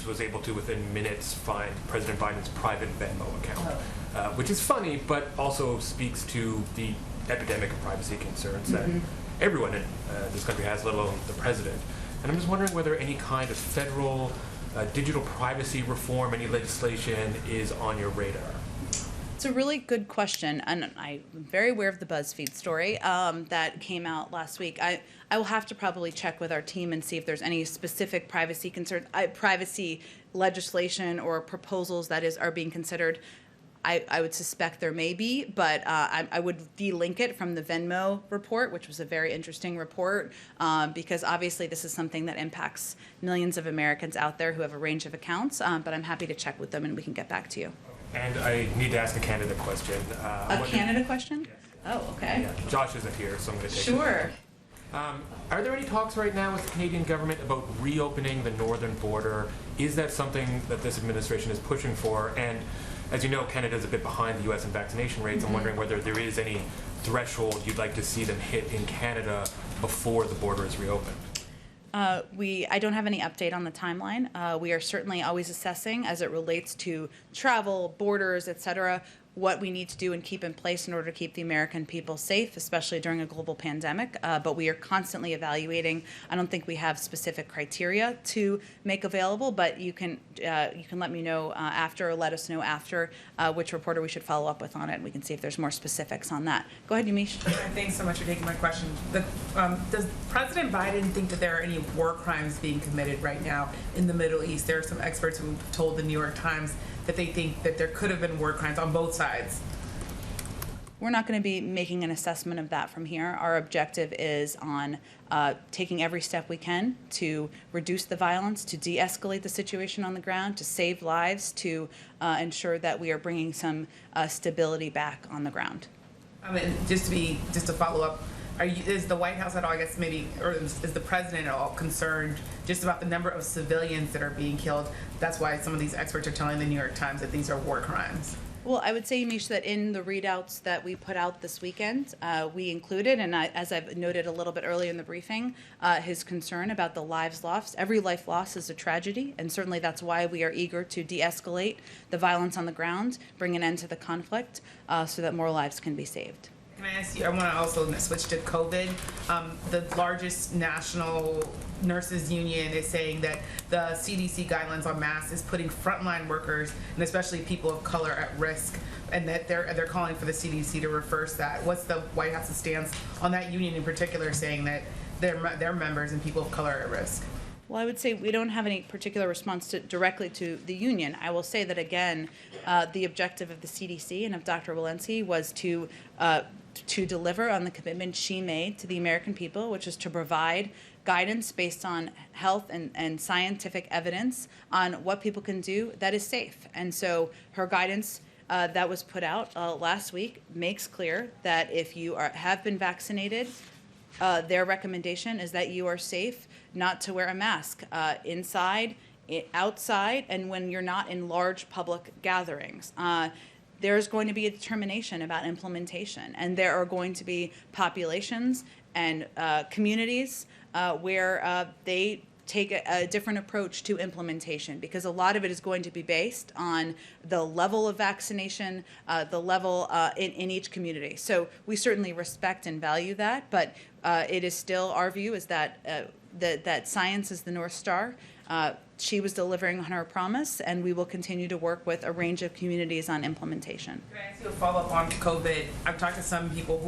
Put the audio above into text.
was able to, within minutes, find President Biden's private Venmo account, which is funny, but also speaks to the epidemic of privacy concerns that everyone in this country has, let alone the president. And I'm just wondering whether any kind of federal digital privacy reform, any legislation is on your radar. It's a really good question, and I'm very aware of the BuzzFeed story that came out last week. I will have to probably check with our team and see if there's any specific privacy concerns, privacy legislation or proposals that are being considered. I would suspect there may be, but I would de-link it from the Venmo report, which was a very interesting report, because obviously this is something that impacts millions of Americans out there who have a range of accounts, but I'm happy to check with them and we can get back to you. And I need to ask a Canada question. A Canada question? Yes. Oh, okay. Yeah, Josh isn't here, so I'm going to take Sure. it. Are there any talks right now with the Canadian government about reopening the northern border? Is that something that this administration is pushing for? And as you know, Canada is a bit behind the U.S. in vaccination rates. I'm wondering whether there is any threshold you'd like to see them hit in Canada before the border is reopened. I don't have any update on the timeline. We are certainly always assessing as it relates to travel, borders, et cetera, what we need to do and keep in place in order to keep the American people safe, especially during a global pandemic. But we are constantly evaluating. I don't think we have specific criteria to make available, but you can let me know after, or let us know after which reporter we should follow up with on it, and we can see if there's more specifics on that. Go ahead, Yamiche. Thanks so much for taking my question. Does President Biden think that there are any war crimes being committed right now in the Middle East? There are some experts who told the New York Times that they think that there could have been war crimes on both sides. We're not going to be making an assessment of that from here. Our objective is on taking every step we can to reduce the violence, to de-escalate the situation on the ground, to save lives, to ensure that we are bringing some stability back on the ground. I mean, just to follow up, is the White House at all, I guess maybe, or is the president at all concerned just about the number of civilians that are being killed? That's why some of these experts are telling the New York Times that these are war crimes. Well, I would say, Yamiche, that in the readouts that we put out this weekend, we included, and as I've noted a little bit earlier in the briefing, his concern about the lives lost. Every life lost is a tragedy, and certainly that's why we are eager to de-escalate the violence on the ground, bring an end to the conflict, so that more lives can be saved. Can I ask you, I want to also switch to COVID. The largest national nurses union is saying that the CDC guidelines on masks is putting frontline workers and especially people of color at risk, and that they're calling for the CDC to reverse that. What's the White House's stance on that union in particular, saying that their members and people of color are at risk? Well, I would say we don't have any particular response directly to the union. I will say that, again, the objective of the CDC and of Dr. Walensky was to deliver on the commitment she made to the American people, which is to provide guidance based on health and scientific evidence on what people can do that is safe. And so her guidance that was put out last week makes clear that if you have been vaccinated, their recommendation is that you are safe not to wear a mask inside, outside, and when you're not in large public gatherings. There's going to be a determination about implementation, and there are going to be populations and communities where they take a different approach to implementation, because a lot of it is going to be based on the level of vaccination, the level in each community. So we certainly respect and value that, but it is still our view is that that science is the North Star. She was delivering on her promise, and we will continue to work with a range of communities on implementation. Can I ask you a follow-up on COVID? I've talked to some people who